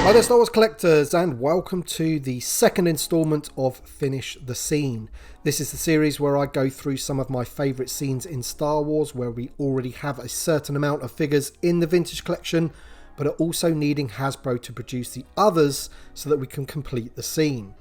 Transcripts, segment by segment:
Hi there Star Wars collectors, and welcome to the second instalment of Finish the Scene. This is the series where I go through some of my favourite scenes in Star Wars where we already have a certain amount of figures in the vintage collection, but are also needing Hasbro to produce the others so that we can complete the scene.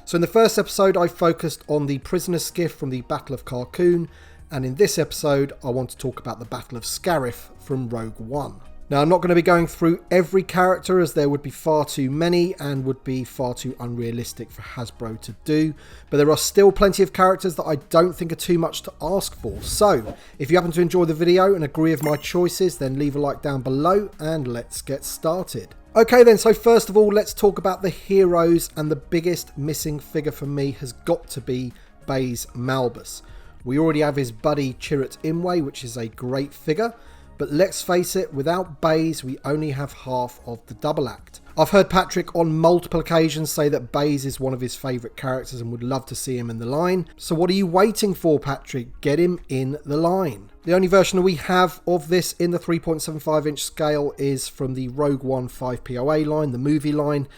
So in the first episode I focused on the prisoner skiff from the Battle of Carkoon, and in this episode I want to talk about the Battle of Scarif from Rogue One. Now, I'm not going to be going through every character as there would be far too many and would be far too unrealistic for Hasbro to do, but there are still plenty of characters that I don't think are too much to ask for. So, if you happen to enjoy the video and agree with my choices, then leave a like down below and let's get started. Okay then, so first of all, let's talk about the heroes, and the biggest missing figure for me has got to be Baze Malbus. We already have his buddy Chirrut Imwe, which is a great figure. But let's face it, without Baze, we only have half of the double act. I've heard Patrick on multiple occasions say that Baze is one of his favourite characters and would love to see him in the line. So what are you waiting for, Patrick? Get him in the line. The only version we have of this in the 3.75 inch scale is from the Rogue One 5POA line, the movie line.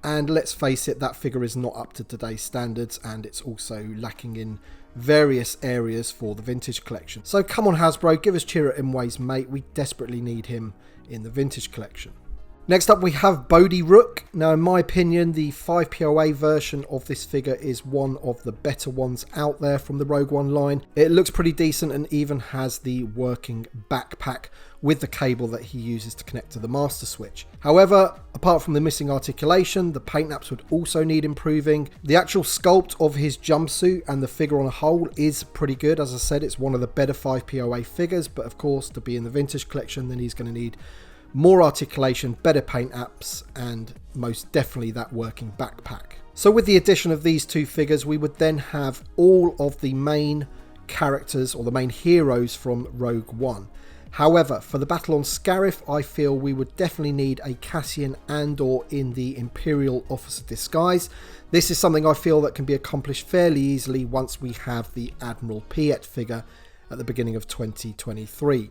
And let's face it, that figure is not up to today's standards, and it's also lacking in various areas for the vintage collection. So come on Hasbro, give us Chirrut Imwe's mate. We desperately need him in the vintage collection. Next up we have Bodhi Rook. Now in my opinion, the 5POA version of this figure is one of the better ones out there from the Rogue One line. It looks pretty decent and even has the working backpack with the cable that he uses to connect to the master switch. However, apart from the missing articulation, the paint apps would also need improving. The actual sculpt of his jumpsuit and the figure on a whole is pretty good. As I said, it's one of the better 5POA figures, but of course to be in the vintage collection then he's going to need more articulation, better paint apps, and most definitely that working backpack. So with the addition of these two figures, we would then have all of the main characters or the main heroes from Rogue One. However, for the battle on Scarif, I feel we would definitely need a Cassian Andor in the Imperial officer disguise. This is something I feel that can be accomplished fairly easily once we have the Admiral Piet figure at the beginning of 2023.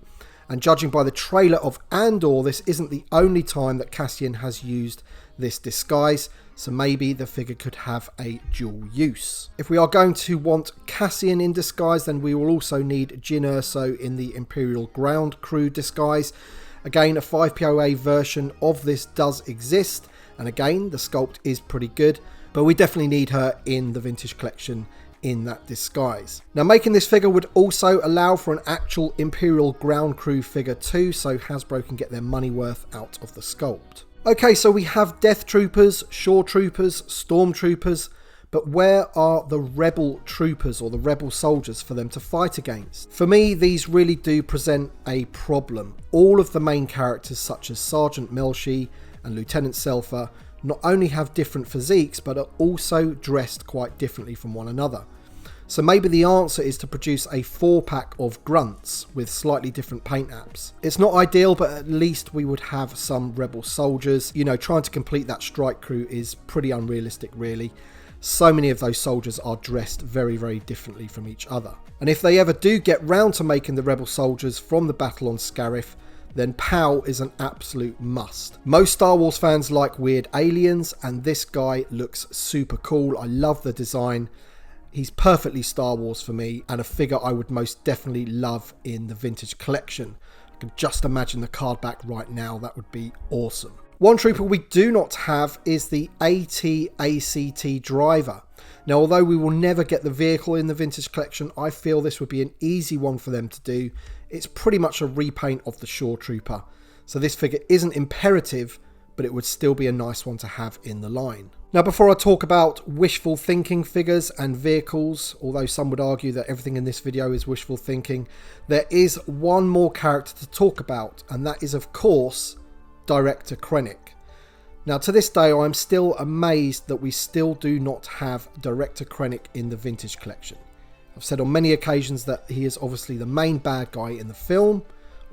And judging by the trailer of Andor, this isn't the only time that Cassian has used this disguise, so maybe the figure could have a dual use. If we are going to want Cassian in disguise, then we will also need Jyn Erso in the Imperial ground crew disguise. Again, a 5POA version of this does exist, and again, the sculpt is pretty good, but we definitely need her in the vintage collection in that disguise. Now making this figure would also allow for an actual Imperial ground crew figure too, so Hasbro can get their money worth out of the sculpt. Okay, so we have Death Troopers, Shore Troopers, Storm Troopers, but where are the Rebel Troopers or the Rebel soldiers for them to fight against? For me, these really do present a problem. All of the main characters such as Sergeant Melshi and Lieutenant Selfa not only have different physiques, but are also dressed quite differently from one another. So maybe the answer is to produce a 4-pack of grunts with slightly different paint apps. It's not ideal, but at least we would have some Rebel soldiers. You know, trying to complete that strike crew is pretty unrealistic really. So many of those soldiers are dressed very, very differently from each other. And if they ever do get round to making the Rebel soldiers from the battle on Scarif, then POW is an absolute must. Most Star Wars fans like weird aliens, and this guy looks super cool. I love the design. He's perfectly Star Wars for me, and a figure I would most definitely love in the vintage collection. I can just imagine the card back right now. That would be awesome. One trooper we do not have is the AT-ACT driver. Now, although we will never get the vehicle in the vintage collection, I feel this would be an easy one for them to do. It's pretty much a repaint of the Shore Trooper. So this figure isn't imperative, but it would still be a nice one to have in the line. Now, before I talk about wishful thinking figures and vehicles, although some would argue that everything in this video is wishful thinking, there is one more character to talk about, and that is, of course, Director Krennic. Now, to this day, I'm still amazed that we still do not have Director Krennic in the vintage collection. I've said on many occasions that he is obviously the main bad guy in the film,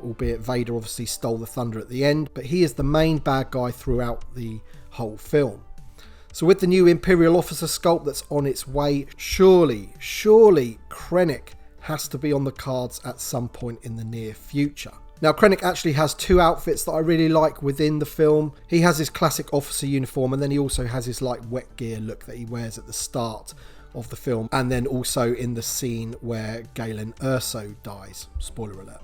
albeit Vader obviously stole the thunder at the end, but he is the main bad guy throughout the whole film. So with the new Imperial officer sculpt that's on its way, surely Krennic has to be on the cards at some point in the near future. Now, Krennic actually has two outfits that I really like within the film. He has his classic officer uniform, and then he also has his like wet gear look that he wears at the start of the film, and then also in the scene where Galen Erso dies. Spoiler alert.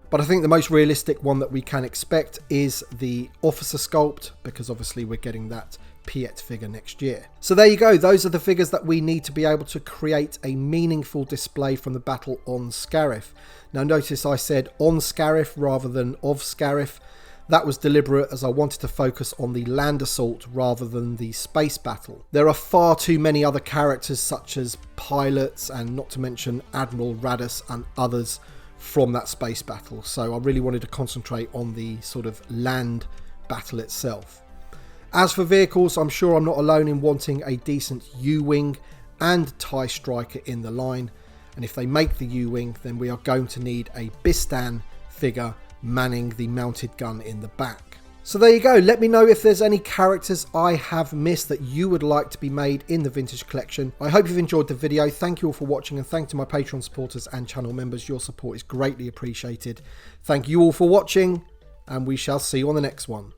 But I think the most realistic one that we can expect is the officer sculpt, because obviously we're getting that Piet figure next year. So there you go, those are the figures that we need to be able to create a meaningful display from the battle on Scarif. Now notice I said on Scarif rather than of Scarif. That was deliberate, as I wanted to focus on the land assault rather than the space battle. There are far too many other characters such as pilots, and not to mention Admiral Raddus and others from that space battle, so I really wanted to concentrate on the sort of land battle itself. As for vehicles, I'm sure I'm not alone in wanting a decent U-Wing and TIE Striker in the line, and if they make the U-Wing, then we are going to need a Bistan figure manning the mounted gun in the back. So there you go, let me know if there's any characters I have missed that you would like to be made in the vintage collection. I hope you've enjoyed the video. Thank you all for watching, and thank to my Patreon supporters and channel members. Your support is greatly appreciated. Thank you all for watching, and we shall see you on the next one.